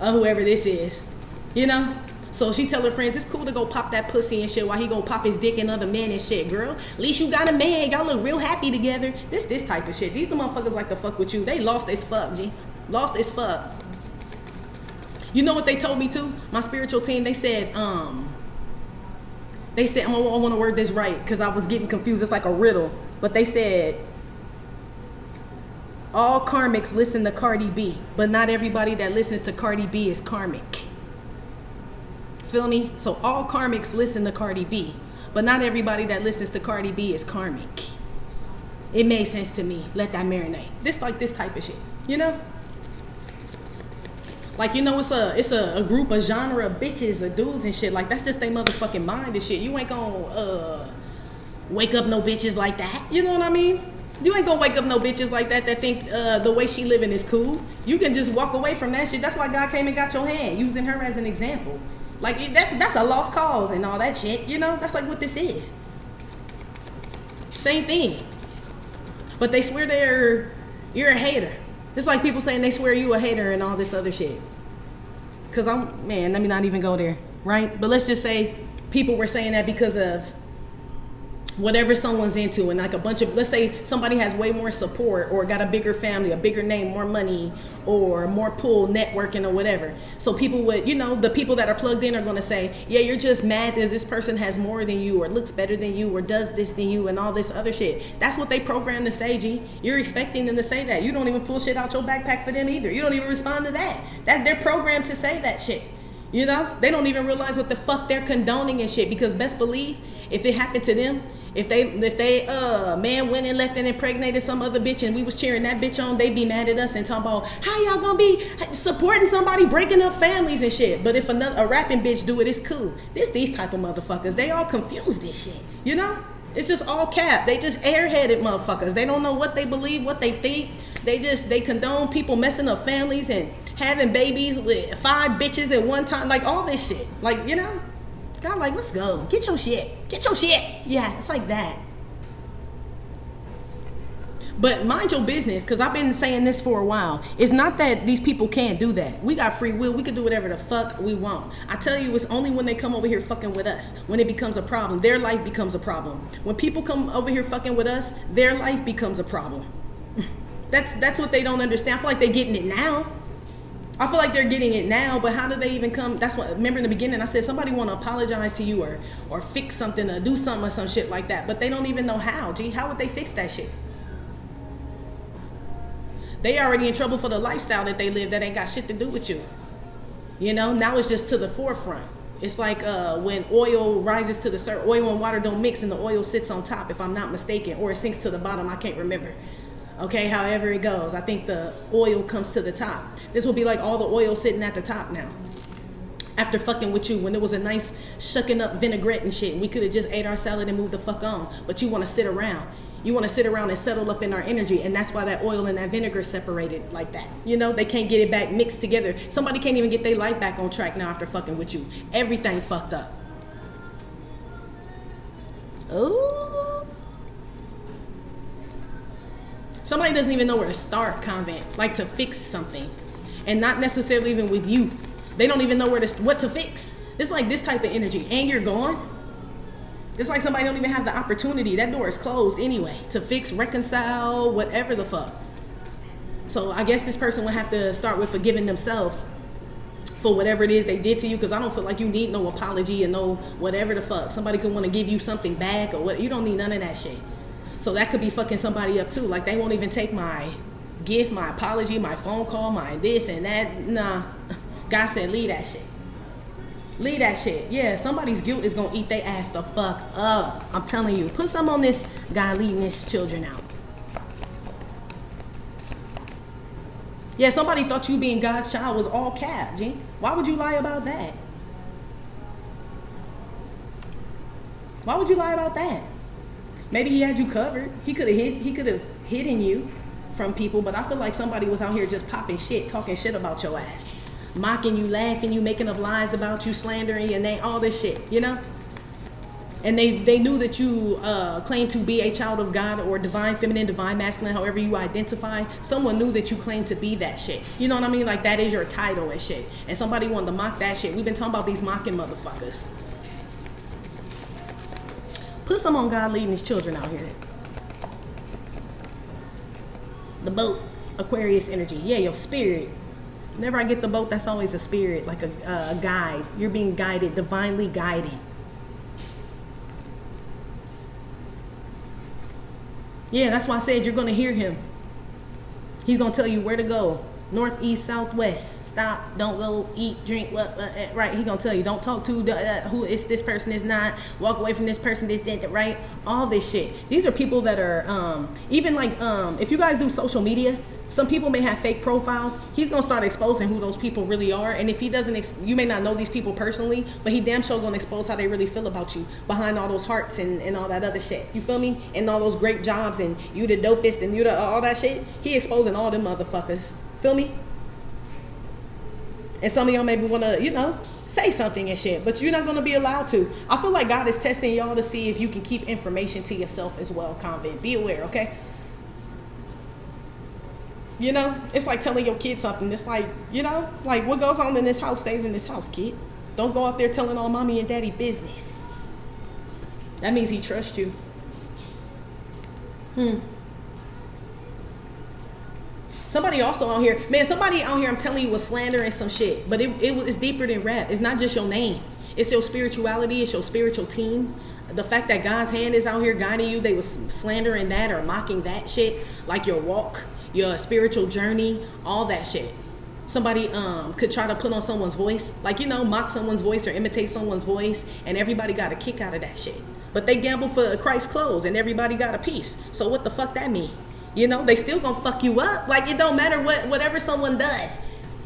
Whoever this is. You know? So she tell her friends, it's cool to go pop that pussy and shit while he go pop his dick in other men and shit, girl. At least you got a man. Y'all look real happy together. This type of shit. These the motherfuckers like to fuck with you. They lost as fuck, G. Lost as fuck. You know what they told me too? My spiritual team, they said, I want to word this right because I was getting confused. It's like a riddle. But they said, all karmics listen to Cardi B, but not everybody that listens to Cardi B is karmic. Feel me? So all karmics listen to Cardi B, but not everybody that listens to Cardi B is karmic. It made sense to me. Let that marinate. This like this type of shit, you know? Like, you know, it's a group, a genre of bitches, of dudes and shit. Like, that's just their motherfucking mind and shit. You ain't gonna wake up no bitches like that. You know what I mean? You ain't gonna wake up no bitches like that think the way she living is cool. You can just walk away from that shit. That's why God came and got your hand, using her as an example. Like, that's a lost cause and all that shit, you know? That's like what this is. Same thing. But they swear you're a hater. It's like people saying they swear you a hater and all this other shit. Cause let me not even go there, right? But let's just say people were saying that because of whatever someone's into, and like a bunch of, let's say somebody has way more support or got a bigger family, a bigger name, more money, or more pull, networking or whatever. So people would, you know, the people that are plugged in are going to say, yeah, you're just mad that this person has more than you or looks better than you or does this than you and all this other shit. That's what they programmed to say, G. You're expecting them to say that. You don't even pull shit out your backpack for them either. You don't even respond to that. They're programmed to say that shit. You know, they don't even realize what the fuck they're condoning and shit, because best believe if it happened to them, if they man went and left and impregnated some other bitch and we was cheering that bitch on, they be mad at us and talking about how y'all gonna be supporting somebody breaking up families and shit. But if a rapping bitch do it, it's cool. These type of motherfuckers, they all confuse this shit, you know? It's just all cap. They just airheaded motherfuckers. They don't know what they believe, what they think. They condone people messing up families and having babies with 5 bitches at one time, like all this shit. Like, you know? God, like, let's go. Get your shit. Get your shit. Yeah, it's like that. But mind your business, because I've been saying this for a while. It's not that these people can't do that. We got free will. We can do whatever the fuck we want. I tell you, it's only when they come over here fucking with us, when it becomes a problem. Their life becomes a problem. When people come over here fucking with us, their life becomes a problem. That's what they don't understand. I feel like they're getting it now. I feel like they're getting it now, but how do they even come? That's what, remember in the beginning I said somebody want to apologize to you or fix something or do something or some shit like that, but they don't even know how. Gee, how would they fix that shit? They already in trouble for the lifestyle that they live that ain't got shit to do with you. You know, now it's just to the forefront. It's like when oil rises to the surface, oil and water don't mix and the oil sits on top, if I'm not mistaken, or it sinks to the bottom, I can't remember. Okay, however it goes. I think the oil comes to the top. This will be like all the oil sitting at the top now. After fucking with you, when it was a nice shucking up vinaigrette and shit, and we could have just ate our salad and moved the fuck on. But you want to sit around. You want to sit around and settle up in our energy, and that's why that oil and that vinegar separated like that. You know, they can't get it back mixed together. Somebody can't even get their life back on track now after fucking with you. Everything fucked up. Ooh. Somebody doesn't even know where to start, Convent, like to fix something, and not necessarily even with you. They don't even know what to fix. It's like this type of energy, and you're gone. It's like somebody don't even have the opportunity. That door is closed anyway to fix, reconcile, whatever the fuck. So I guess this person would have to start with forgiving themselves for whatever it is they did to you, because I don't feel like you need no apology and no whatever the fuck. Somebody could want to give you something back or what. You don't need none of that shit. So that could be fucking somebody up too. Like they won't even take my gift, my apology, my phone call, my this and that. Nah. God said, leave that shit. Leave that shit. Yeah, somebody's guilt is gonna eat their ass the fuck up. I'm telling you. Put some on this guy leading his children out. Yeah, somebody thought you being God's child was all cap, G. Why would you lie about that? Why would you lie about that? Maybe he had you covered. He could have hidden you from people, but I feel like somebody was out here just popping shit, talking shit about your ass. Mocking you, laughing you, making up lies about you, slandering your name, all this shit, you know? And they knew that you claimed to be a child of God or divine feminine, divine masculine, however you identify. Someone knew that you claimed to be that shit. You know what I mean? Like that is your title and shit. And somebody wanted to mock that shit. We've been talking about these mocking motherfuckers. Put some on God leading his children out here. The boat, Aquarius energy. Yeah, your spirit. Whenever I get the boat, that's always a spirit, like a guide. You're being guided, divinely guided. Yeah, that's why I said you're going to hear him. He's going to tell you where to go. North, east, south, west. Stop. Don't go eat, drink. Right. He's going to tell you. Don't talk to who is this person is not. Walk away from this person. This, that, right. All this shit. These are people that are even like if you guys do social media, some people may have fake profiles. He's going to start exposing who those people really are. And if he doesn't, you may not know these people personally, but he damn sure going to expose how they really feel about you behind all those hearts and all that other shit. You feel me? And all those great jobs and you the dopest and you the all that shit. He exposing all them motherfuckers. Feel me? And some of y'all maybe want to, you know, say something and shit, but you're not going to be allowed to. I feel like God is testing y'all to see if you can keep information to yourself as well, Convent. Be aware, okay? You know, it's like telling your kid something. It's like, you know, like what goes on in this house stays in this house, kid. Don't go out there telling all mommy and daddy business. That means he trusts you. Somebody also out here, man, somebody out here, I'm telling you, was slandering some shit. But it's deeper than rap. It's not just your name. It's your spirituality. It's your spiritual team. The fact that God's hand is out here guiding you, they was slandering that or mocking that shit, like your walk, your spiritual journey, all that shit. Somebody could try to put on someone's voice, like, you know, mock someone's voice or imitate someone's voice, and everybody got a kick out of that shit. But they gamble for Christ's clothes, and everybody got a piece. So what the fuck that mean? You know, they still gonna fuck you up. Like, it don't matter whatever someone does.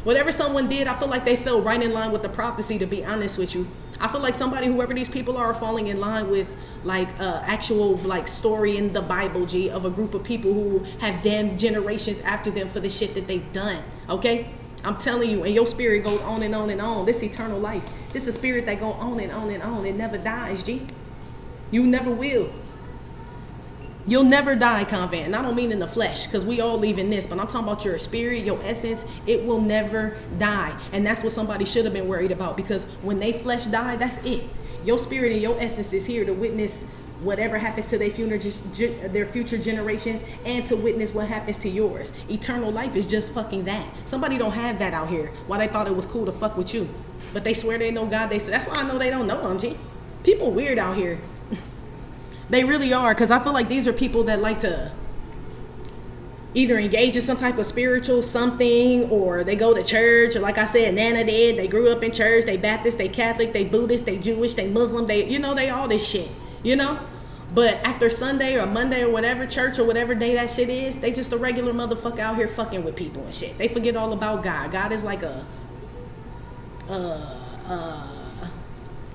Whatever someone did, I feel like they fell right in line with the prophecy, to be honest with you. I feel like somebody, whoever these people are falling in line with, like, actual, like, story in the Bible, G, of a group of people who have damned generations after them for the shit that they've done, okay? I'm telling you, and your spirit goes on and on and on. This eternal life. This is a spirit that goes on and on and on. It never dies, G. You never will. You'll never die, Convent. And I don't mean in the flesh, because we all leave in this, but I'm talking about your spirit, your essence. It will never die. And that's what somebody should have been worried about, because when they flesh die, that's it. Your spirit and your essence is here to witness whatever happens to their future generations, and to witness what happens to yours. Eternal life is just fucking that. Somebody don't have that out here. Why they thought it was cool to fuck with you, but they swear they know God. That's why I know they don't know him, G. People weird out here. They really are, because I feel like these are people that like to either engage in some type of spiritual something, or they go to church, or like I said, Nana did. They grew up in church. They Baptist, they Catholic, they Buddhist, they Jewish, they Muslim. They, you know, they all this shit, you know. But after Sunday or Monday or whatever, church or whatever day that shit is, they just a regular motherfucker out here fucking with people and shit. They forget all about God. God is like a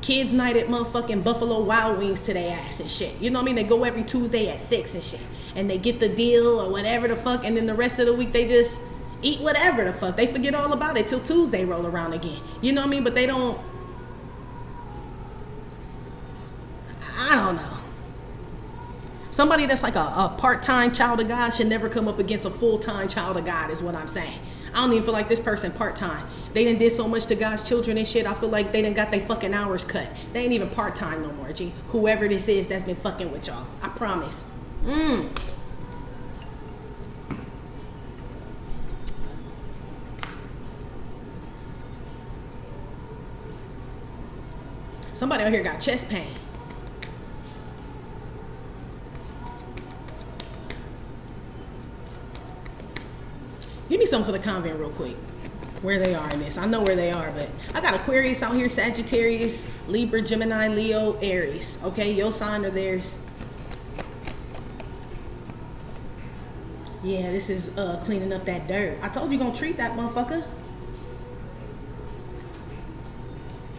kids night at motherfucking Buffalo Wild Wings to their ass and shit. You know what I mean? They go every Tuesday at 6 and shit. And they get the deal or whatever the fuck. And then the rest of the week they just eat whatever the fuck. They forget all about it till Tuesday roll around again. You know what I mean? But they don't. I don't know. Somebody that's like a part-time child of God should never come up against a full-time child of God, is what I'm saying. I don't even feel like this person part-time. They done did so much to God's children and shit. I feel like they done got their fucking hours cut. They ain't even part-time no more, G. Whoever this is that's been fucking with y'all. I promise. Somebody out here got chest pain. Give me something for the convent real quick. Where they are in this. I know where they are, but I got Aquarius out here, Sagittarius, Libra, Gemini, Leo, Aries. Okay, your sign or theirs. Yeah, this is cleaning up that dirt. I told you gonna treat that motherfucker.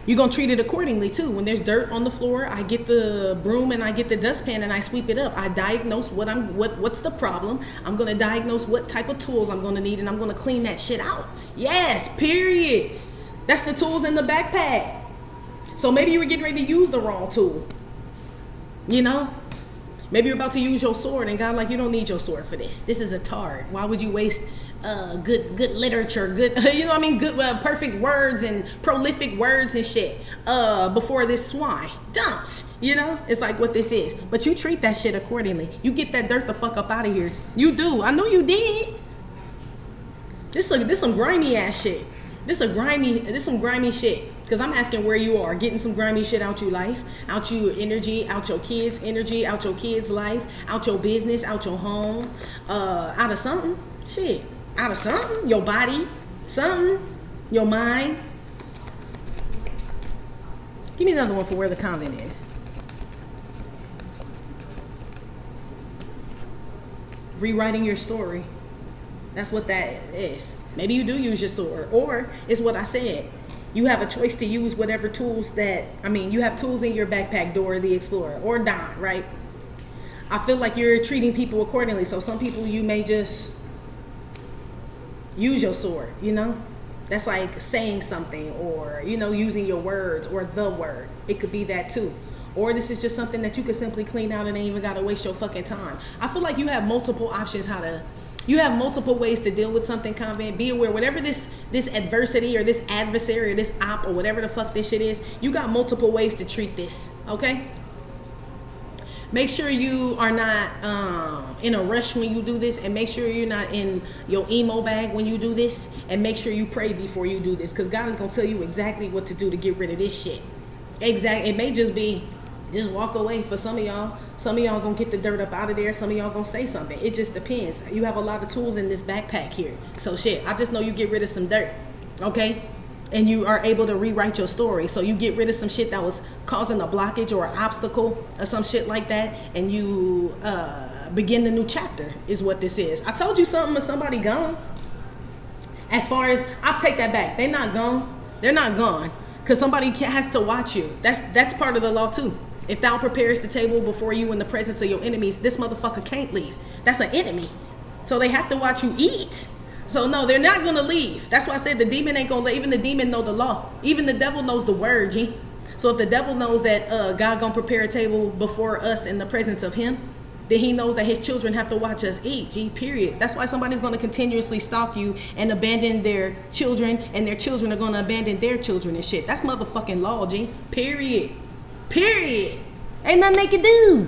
You're gonna treat it accordingly too. When there's dirt on the floor, I get the broom and I get the dustpan and I sweep it up. I diagnose what's the problem. I'm gonna diagnose what type of tools I'm gonna need, and I'm gonna clean that shit out. Yes, period. That's the tools in the backpack. So maybe you were getting ready to use the wrong tool. You know? Maybe you're about to use your sword and God like, you don't need your sword for this. This is a tard. Why would you waste good literature, good, you know what I mean, good perfect words and prolific words and shit before this swine dumped? You know, it's like what this is. But you treat that shit accordingly. You get that dirt the fuck up out of here. You do. I know you did. This some grimy ass shit. This some grimy shit. Because I'm asking where you are, getting some grimy shit out your life, out your energy, out your kids' energy, out your kids' life, out your business, out your home, out of something. Shit. Out of something. Your body. Something. Your mind. Give me another one for where the convent is. Rewriting your story. That's what that is. Maybe you do use your sword. Or it's what I said. You have a choice to use whatever tools you have tools in your backpack, Dora the Explorer, or Don, right? I feel like you're treating people accordingly. So some people you may just use your sword, you know? That's like saying something or, you know, using your words or the word. It could be that too. Or this is just something that you could simply clean out and ain't even got to waste your fucking time. I feel like you have multiple options you have multiple ways to deal with something, convent. Be aware, whatever this adversity or this adversary or this op or whatever the fuck this shit is, you got multiple ways to treat this, okay? Make sure you are not in a rush when you do this, and make sure you're not in your emo bag when you do this, and make sure you pray before you do this, because God is going to tell you exactly what to do to get rid of this shit. Exactly. It may just be, just walk away for some of y'all. Some of y'all gonna get the dirt up out of there. Some of y'all gonna say something. It just depends. You have a lot of tools in this backpack here. So shit, I just know you get rid of some dirt, okay? And you are able to rewrite your story. So you get rid of some shit that was causing a blockage or an obstacle or some shit like that, and you begin the new chapter is what this is. I told you something or somebody gone. As far as, I'll take that back. They're not gone. They're not gone. Because somebody has to watch you. That's part of the law too. If thou prepares the table before you in the presence of your enemies, this motherfucker can't leave. That's an enemy. So they have to watch you eat. So no, they're not going to leave. That's why I said the demon ain't going to leave. Even the demon know the law. Even the devil knows the word, G. So if the devil knows that God going to prepare a table before us in the presence of him, then he knows that his children have to watch us eat, G, period. That's why somebody's going to continuously stalk you and abandon their children, and their children are going to abandon their children and shit. That's motherfucking law, G, period. Period. Ain't nothing they can do.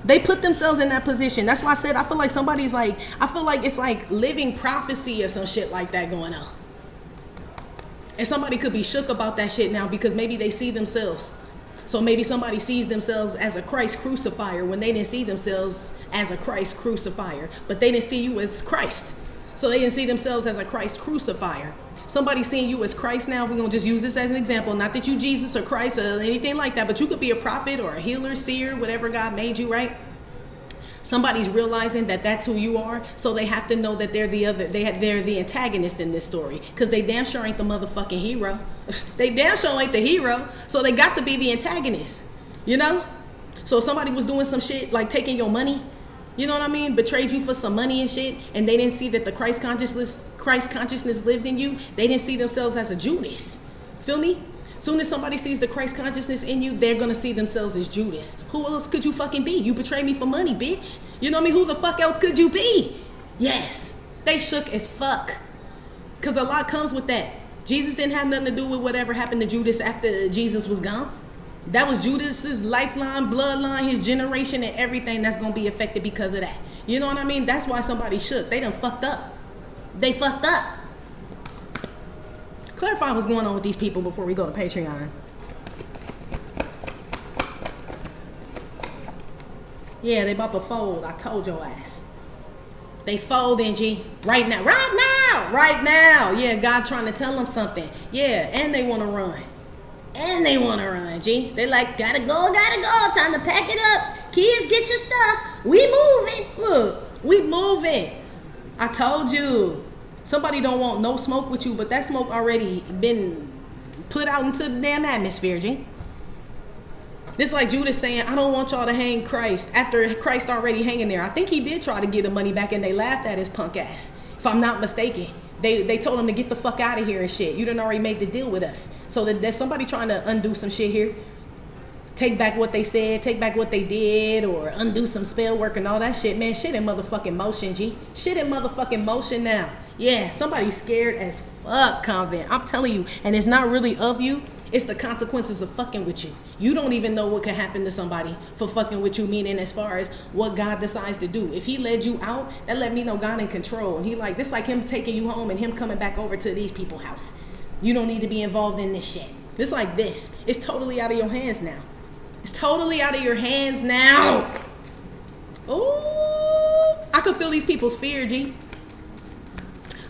They put themselves in that position. That's why I said I feel like somebody's like, I feel like it's like living prophecy or some shit like that going on. And somebody could be shook about that shit now because maybe they see themselves. So maybe somebody sees themselves as a Christ crucifier when they didn't see themselves as a Christ crucifier. But they didn't see you as Christ. So they didn't see themselves as a Christ crucifier. Somebody seeing you as Christ now, if we're going to just use this as an example, not that you Jesus or Christ or anything like that, but you could be a prophet or a healer, seer, whatever God made you, right? Somebody's realizing that that's who you are, so they have to know that they're the antagonist in this story, because they damn sure ain't the motherfucking hero. They damn sure ain't the hero, so they got to be the antagonist, you know? So if somebody was doing some shit like taking your money, you know what I mean, betrayed you for some money and shit, and they didn't see that the Christ consciousness lived in you, they didn't see themselves as a Judas. Feel me? Soon as somebody sees the Christ consciousness in you, they're gonna see themselves as Judas. Who else could you fucking be? You betrayed me for money, bitch. You know what I mean? Who the fuck else could you be? Yes, they shook as fuck. Cause a lot comes with that. Jesus didn't have nothing to do with whatever happened to Judas after Jesus was gone. That was Judas's lifeline, bloodline, his generation, and everything that's gonna be affected because of that. You know what I mean? That's why somebody shook. They done fucked up. They fucked up. Clarify what's going on with these people before we go to Patreon. Yeah, they about to fold. I told your ass. They folding, G. Right now. Right right now. Yeah, God trying to tell them something. Yeah, and they want to run. And they want to run, G. They like, gotta go. Time to pack it up. Kids, get your stuff. We moving. Look, we moving. I told you. Somebody don't want no smoke with you, but that smoke already been put out into the damn atmosphere, G. This like Judas saying, I don't want y'all to hang Christ after Christ already hanging there. I think he did try to get the money back and they laughed at his punk ass, if I'm not mistaken. They told him to get the fuck out of here and shit. You done already made the deal with us. So there's somebody trying to undo some shit here. Take back what they said, take back what they did, or undo some spell work and all that shit. Man, shit in motherfucking motion, G. Shit in motherfucking motion now. Yeah, somebody's scared as fuck, Convent. I'm telling you. And it's not really of you. It's the consequences of fucking with you. You don't even know what can happen to somebody for fucking with you, meaning as far as what God decides to do. If he led you out, that let me know God in control. And he like, this like him taking you home and him coming back over to these people's house. You don't need to be involved in this shit. It's like this. It's totally out of your hands now. It's totally out of your hands now. Oh, I could feel these people's fear, G.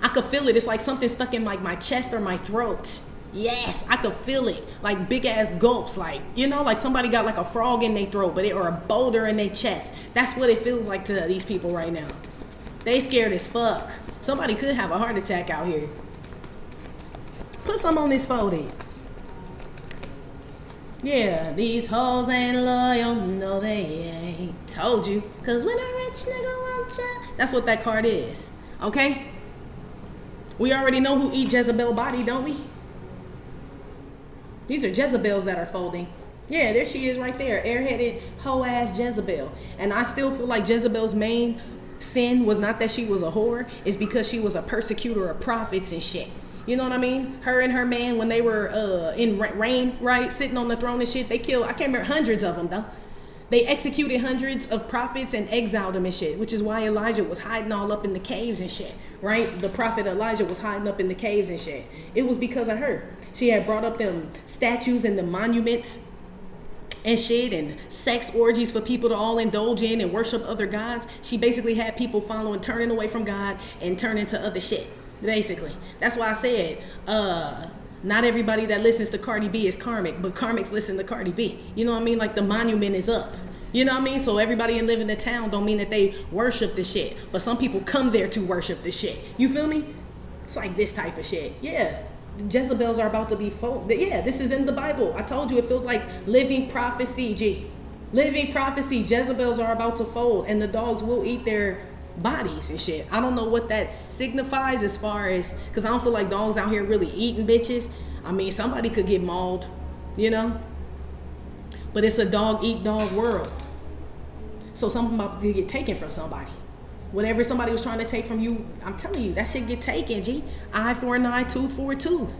I could feel it. It's like something stuck in like my chest or my throat. Yes, I could feel it. Like big ass gulps. Like, you know, like somebody got like a frog in their throat, or a boulder in their chest. That's what it feels like to these people right now. They scared as fuck. Somebody could have a heart attack out here. Put some on this folded. Yeah, these hoes ain't loyal. No, they ain't. Told you. Cause when a rich nigga wants ya. That's what that card is. Okay? We already know who eat Jezebel body, don't we? These are Jezebels that are folding. Yeah, there she is right there. Airheaded, hoe-ass Jezebel. And I still feel like Jezebel's main sin was not that she was a whore. It's because she was a persecutor of prophets and shit. You know what I mean? Her and her man, when they were in reign, right? Sitting on the throne and shit, they killed, I can't remember, hundreds of them, though. They executed hundreds of prophets and exiled them and shit, which is why Elijah was hiding all up in the caves and shit, right? The prophet Elijah was hiding up in the caves and shit. It was because of her. She had brought up them statues and the monuments and shit and sex orgies for people to all indulge in and worship other gods. She basically had people following, turning away from God and turning to other shit, basically. That's why I said, not everybody that listens to Cardi B is karmic, but karmics listen to Cardi B. You know what I mean? Like the monument is up. You know what I mean? So everybody in live in the town don't mean that they worship the shit. But some people come there to worship the shit. You feel me? It's like this type of shit. Yeah. Jezebels are about to be yeah, this is in the Bible. I told you it feels like living prophecy, G. Living prophecy. Jezebels are about to fold and the dogs will eat their bodies and shit. I don't know what that signifies as far as, because I don't feel like dogs out here really eating bitches. I mean, somebody could get mauled, you know? But it's a dog eat dog world. So something about to get taken from somebody. Whatever somebody was trying to take from you, I'm telling you, that shit get taken, G. Eye for an eye, tooth for a tooth.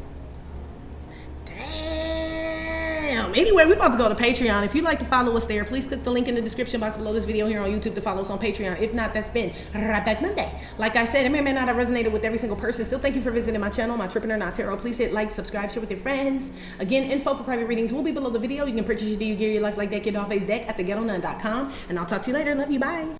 Damn. Anyway, we're about to go to Patreon. If you'd like to follow us there, please click the link in the description box below this video here on YouTube to follow us on Patreon. If not, that's been Right Back Monday. Like I said, it may or may not have resonated with every single person. Still, thank you for visiting my channel, My Trippin' or Not Tarot. Please hit like, subscribe, share with your friends. Again, info for private readings will be below the video. You can purchase your gear your life like that kid off Phace deck at theghettonun.com. And I'll talk to you later. Love you. Bye.